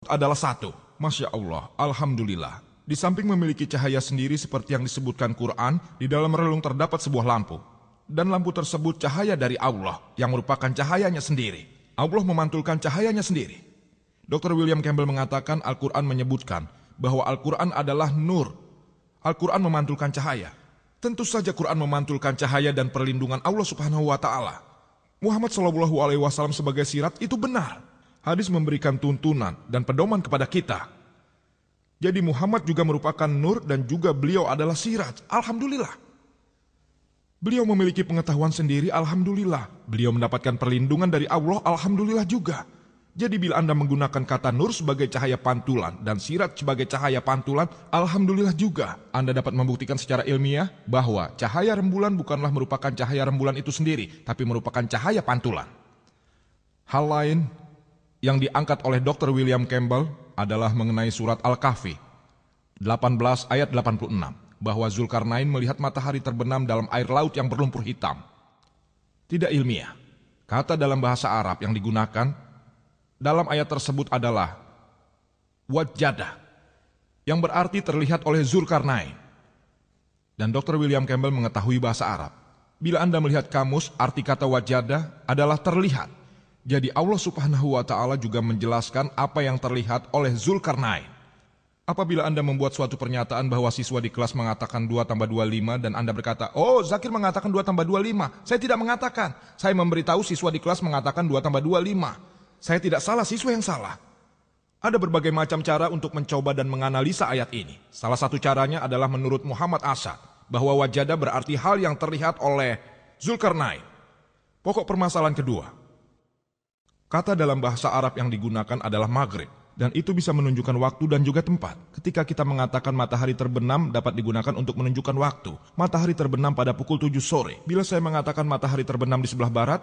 adalah satu. Masya Allah, Alhamdulillah. Di samping memiliki cahaya sendiri seperti yang disebutkan Quran, di dalam relung terdapat sebuah lampu. Dan lampu tersebut cahaya dari Allah, yang merupakan cahayanya sendiri. Allah memantulkan cahayanya sendiri. Dr. William Campbell mengatakan Al-Quran menyebutkan bahwa Al-Quran adalah nur. Al-Quran memantulkan cahaya. Tentu saja Quran memantulkan cahaya dan perlindungan Allah Subhanahu wa Ta'ala. Muhammad SAW sebagai sirat itu benar. Hadis memberikan tuntunan dan pedoman kepada kita. Jadi Muhammad juga merupakan nur dan juga beliau adalah siraj. Alhamdulillah. Beliau memiliki pengetahuan sendiri, alhamdulillah. Beliau mendapatkan perlindungan dari Allah, alhamdulillah juga. Jadi bila Anda menggunakan kata nur sebagai cahaya pantulan dan siraj sebagai cahaya pantulan, alhamdulillah juga. Anda dapat membuktikan secara ilmiah bahwa cahaya rembulan bukanlah merupakan cahaya rembulan itu sendiri, tapi merupakan cahaya pantulan. Hal lain yang diangkat oleh Dr. William Campbell adalah mengenai surat Al-Kahfi 18 ayat 86, bahwa Zulkarnain melihat matahari terbenam dalam air laut yang berlumpur hitam. Tidak ilmiah. Kata dalam bahasa Arab yang digunakan dalam ayat tersebut adalah wajada, yang berarti terlihat oleh Zulkarnain. Dan Dr. William Campbell mengetahui bahasa Arab. Bila Anda melihat kamus, arti kata wajada adalah terlihat. Jadi Allah Subhanahu wa Ta'ala juga menjelaskan apa yang terlihat oleh Zulkarnain. Apabila Anda membuat suatu pernyataan bahwa siswa di kelas mengatakan 2 tambah 2 5 dan Anda berkata, oh Zakir mengatakan 2 tambah 2 5. Saya tidak mengatakan. Saya memberitahu siswa di kelas mengatakan 2 tambah 2 5. Saya tidak salah, siswa yang salah. Ada berbagai macam cara untuk mencoba dan menganalisa ayat ini. Salah satu caranya adalah menurut Muhammad Asad, bahwa wajada berarti hal yang terlihat oleh Zulkarnain. Pokok permasalahan kedua. Kata dalam bahasa Arab yang digunakan adalah maghrib, dan itu bisa menunjukkan waktu dan juga tempat. Ketika kita mengatakan matahari terbenam dapat digunakan untuk menunjukkan waktu. Matahari terbenam pada pukul 7 sore. Bila saya mengatakan matahari terbenam di sebelah barat,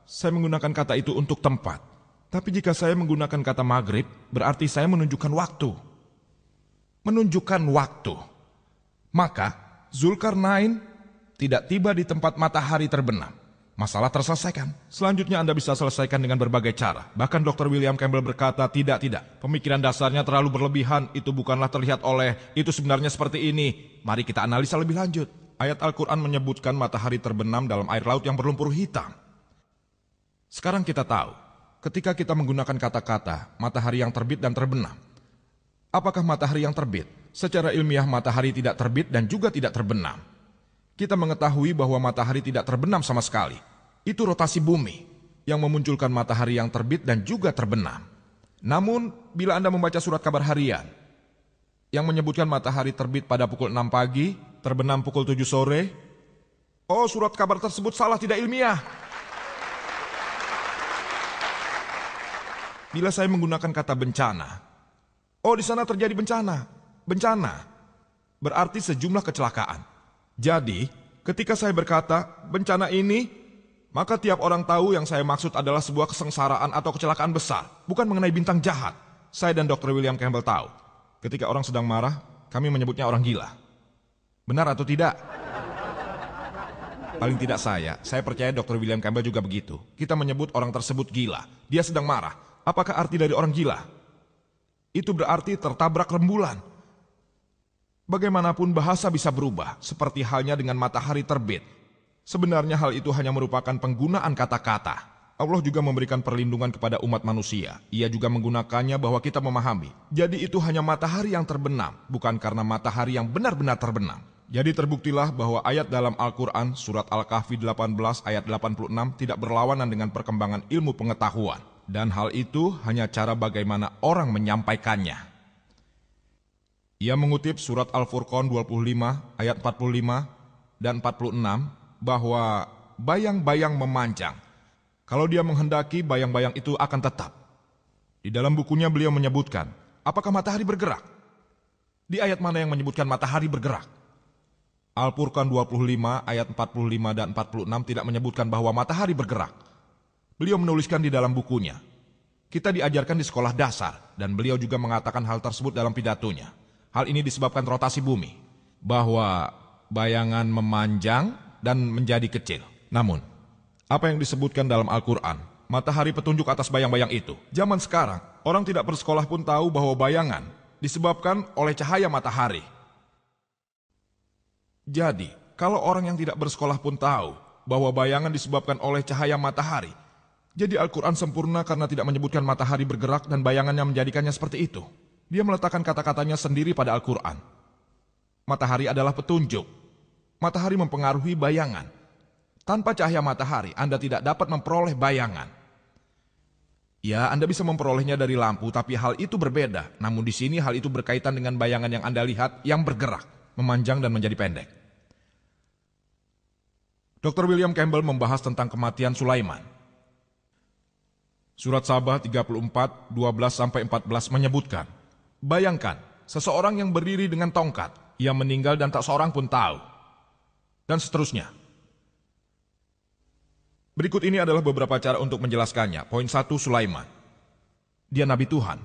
saya menggunakan kata itu untuk tempat. Tapi jika saya menggunakan kata maghrib, berarti saya menunjukkan waktu. Menunjukkan waktu. Maka, Zulkarnain tidak tiba di tempat matahari terbenam. Masalah terselesaikan. Selanjutnya Anda bisa selesaikan dengan berbagai cara. Bahkan Dr. William Campbell berkata, tidak. Pemikiran dasarnya terlalu berlebihan, itu bukanlah terlihat oleh, itu sebenarnya seperti ini. Mari kita analisa lebih lanjut. Ayat Al-Quran menyebutkan matahari terbenam dalam air laut yang berlumpur hitam. Sekarang kita tahu, ketika kita menggunakan kata-kata matahari yang terbit dan terbenam. Apakah matahari yang terbit? Secara ilmiah matahari tidak terbit dan juga tidak terbenam. Kita mengetahui bahwa matahari tidak terbenam sama sekali. Itu rotasi bumi yang memunculkan matahari yang terbit dan juga terbenam. Namun, bila Anda membaca surat kabar harian yang menyebutkan matahari terbit pada pukul 6 pagi, terbenam pukul 7 sore, oh surat kabar tersebut salah, tidak ilmiah. Bila saya menggunakan kata bencana, oh di sana terjadi bencana. Bencana berarti sejumlah kecelakaan. Jadi, ketika saya berkata bencana ini, maka tiap orang tahu yang saya maksud adalah sebuah kesengsaraan atau kecelakaan besar, bukan mengenai bintang jahat. Saya dan Dr. William Campbell tahu, ketika orang sedang marah, kami menyebutnya orang gila. Benar atau tidak? Paling tidak saya percaya Dr. William Campbell juga begitu. Kita menyebut orang tersebut gila. Dia sedang marah. Apakah arti dari orang gila? Itu berarti tertabrak rembulan. Bagaimanapun bahasa bisa berubah, seperti halnya dengan matahari terbit. Sebenarnya hal itu hanya merupakan penggunaan kata-kata. Allah juga memberikan perlindungan kepada umat manusia. Ia juga menggunakannya bahwa kita memahami. Jadi itu hanya matahari yang terbenam, bukan karena matahari yang benar-benar terbenam. Jadi terbuktilah bahwa ayat dalam Al-Quran, surat Al-Kahfi 18 ayat 86 tidak berlawanan dengan perkembangan ilmu pengetahuan. Dan hal itu hanya cara bagaimana orang menyampaikannya. Ia mengutip surat Al-Furqan 25 ayat 45 dan 46 bahwa bayang-bayang memanjang. Kalau dia menghendaki, bayang-bayang itu akan tetap. Di dalam bukunya beliau menyebutkan, apakah matahari bergerak? Di ayat mana yang menyebutkan matahari bergerak? Al-Furqan 25 ayat 45 dan 46 tidak menyebutkan bahwa matahari bergerak. Beliau menuliskan di dalam bukunya. Kita diajarkan di sekolah dasar, dan beliau juga mengatakan hal tersebut dalam pidatonya. Hal ini disebabkan rotasi bumi, bahwa bayangan memanjang dan menjadi kecil. Namun, apa yang disebutkan dalam Al-Quran, matahari petunjuk atas bayang-bayang itu. Zaman sekarang, orang tidak bersekolah pun tahu bahwa bayangan disebabkan oleh cahaya matahari. Jadi, kalau orang yang tidak bersekolah pun tahu bahwa bayangan disebabkan oleh cahaya matahari, jadi Al-Quran sempurna karena tidak menyebutkan matahari bergerak dan bayangannya menjadikannya seperti itu. Dia meletakkan kata-katanya sendiri pada Al-Quran. Matahari adalah petunjuk. Matahari mempengaruhi bayangan. Tanpa cahaya matahari, Anda tidak dapat memperoleh bayangan. Ya, Anda bisa memperolehnya dari lampu, tapi hal itu berbeda. Namun di sini hal itu berkaitan dengan bayangan yang Anda lihat yang bergerak, memanjang dan menjadi pendek. Dr. William Campbell membahas tentang kematian Sulaiman. Surat Sabah 34, 12-14 menyebutkan, bayangkan, seseorang yang berdiri dengan tongkat, ia meninggal dan tak seorang pun tahu. Dan seterusnya. Berikut ini adalah beberapa cara untuk menjelaskannya. Poin 1, Sulaiman. Dia Nabi Tuhan.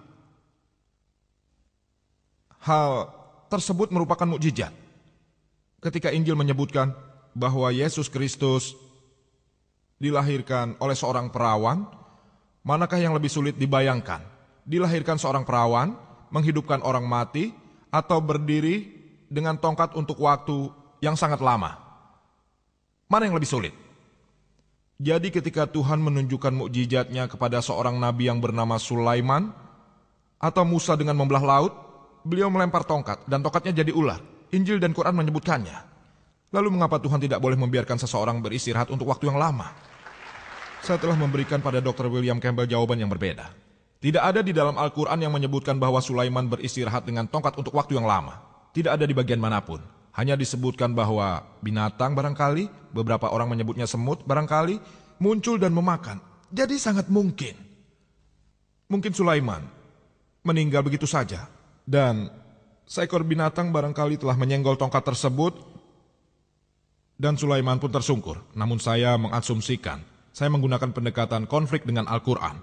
Hal tersebut merupakan mukjizat. Ketika Injil menyebutkan bahwa Yesus Kristus dilahirkan oleh seorang perawan, manakah yang lebih sulit dibayangkan? Dilahirkan seorang perawan, menghidupkan orang mati, atau berdiri dengan tongkat untuk waktu yang sangat lama? Mana yang lebih sulit? Jadi ketika Tuhan menunjukkan mukjizatnya kepada seorang nabi yang bernama Sulaiman, atau Musa dengan membelah laut, beliau melempar tongkat dan tongkatnya jadi ular. Injil dan Quran menyebutkannya. Lalu mengapa Tuhan tidak boleh membiarkan seseorang beristirahat untuk waktu yang lama? Saya telah memberikan pada Dr. William Campbell jawaban yang berbeda. Tidak ada di dalam Al-Quran yang menyebutkan bahwa Sulaiman beristirahat dengan tongkat untuk waktu yang lama. Tidak ada di bagian manapun. Hanya disebutkan bahwa binatang barangkali, beberapa orang menyebutnya semut barangkali, muncul dan memakan. Jadi sangat mungkin. Mungkin Sulaiman meninggal begitu saja. Dan seekor binatang barangkali telah menyenggol tongkat tersebut, dan Sulaiman pun tersungkur. Namun saya mengasumsikan, saya menggunakan pendekatan konflik dengan Al-Quran.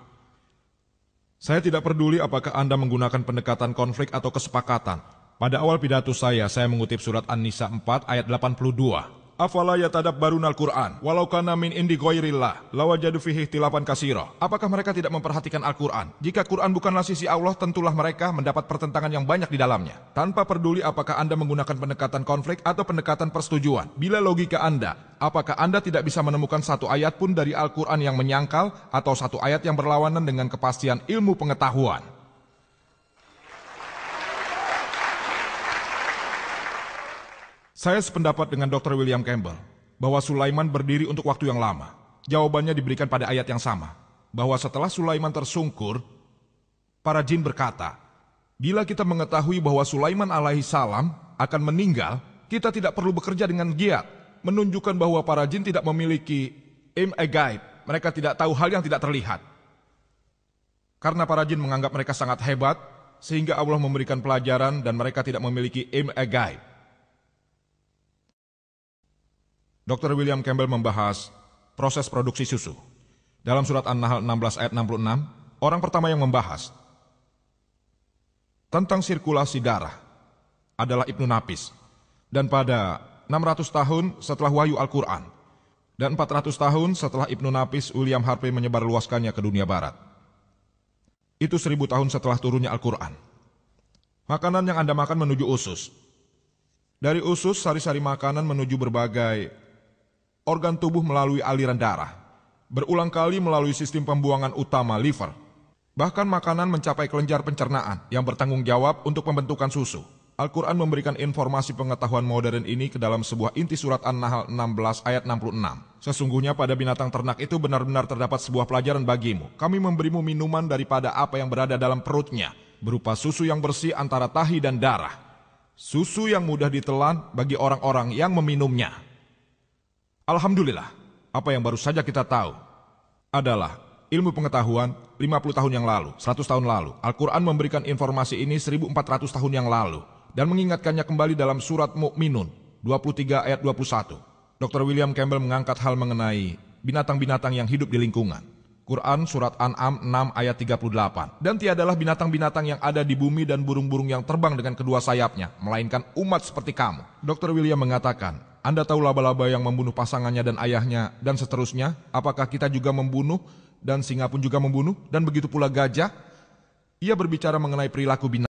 Saya tidak peduli apakah Anda menggunakan pendekatan konflik atau kesepakatan. Pada awal pidato saya mengutip surat An-Nisa 4 ayat 82. Afala yatadabbaruna al-Quran, walau kana min indi ghairillah, lawajadu fihi ikhtilafan katsira. Apakah mereka tidak memperhatikan Al-Quran? Jika Quran bukanlah sisi Allah, tentulah mereka mendapat pertentangan yang banyak di dalamnya. Tanpa peduli apakah Anda menggunakan pendekatan konflik atau pendekatan persetujuan. Bila logika Anda, apakah Anda tidak bisa menemukan satu ayat pun dari Al-Quran yang menyangkal atau satu ayat yang berlawanan dengan kepastian ilmu pengetahuan? Saya sependapat dengan Dr. William Campbell bahwa Sulaiman berdiri untuk waktu yang lama. Jawabannya diberikan pada ayat yang sama, bahwa setelah Sulaiman tersungkur, para jin berkata, bila kita mengetahui bahwa Sulaiman alaihi salam akan meninggal, kita tidak perlu bekerja dengan giat, menunjukkan bahwa para jin tidak memiliki ilmu gaib. Mereka tidak tahu hal yang tidak terlihat. Karena para jin menganggap mereka sangat hebat, sehingga Allah memberikan pelajaran dan mereka tidak memiliki ilmu gaib. Dr. William Campbell membahas proses produksi susu. Dalam surat An-Nahl 16 ayat 66, orang pertama yang membahas tentang sirkulasi darah adalah Ibnu Nafis. Dan pada 600 tahun setelah wahyu Al-Quran, dan 400 tahun setelah Ibnu Nafis, William Harvey menyebarluaskannya ke dunia barat. Itu 1000 tahun setelah turunnya Al-Quran. Makanan yang Anda makan menuju usus. Dari usus, sari-sari makanan menuju berbagai organ tubuh melalui aliran darah, berulang kali melalui sistem pembuangan utama liver. Bahkan makanan mencapai kelenjar pencernaan yang bertanggung jawab untuk pembentukan susu. Al-Quran memberikan informasi pengetahuan modern ini ke dalam sebuah inti surat An-Nahl 16 ayat 66. Sesungguhnya pada binatang ternak itu benar-benar terdapat sebuah pelajaran bagimu. Kami memberimu minuman daripada apa yang berada dalam perutnya, berupa susu yang bersih antara tahi dan darah. Susu yang mudah ditelan bagi orang-orang yang meminumnya. Alhamdulillah, apa yang baru saja kita tahu adalah ilmu pengetahuan 50 tahun yang lalu, 100 tahun lalu. Al-Quran memberikan informasi ini 1400 tahun yang lalu dan mengingatkannya kembali dalam surat Mu'minun 23 ayat 21. Dr. William Campbell mengangkat hal mengenai binatang-binatang yang hidup di lingkungan. Quran surat An'am 6 ayat 38. Dan tiadalah binatang-binatang yang ada di bumi dan burung-burung yang terbang dengan kedua sayapnya, melainkan umat seperti kamu. Dr. William mengatakan, Anda tahu laba-laba yang membunuh pasangannya dan ayahnya dan seterusnya? Apakah kita juga membunuh dan singa pun juga membunuh? Dan begitu pula gajah? Ia berbicara mengenai perilaku binatang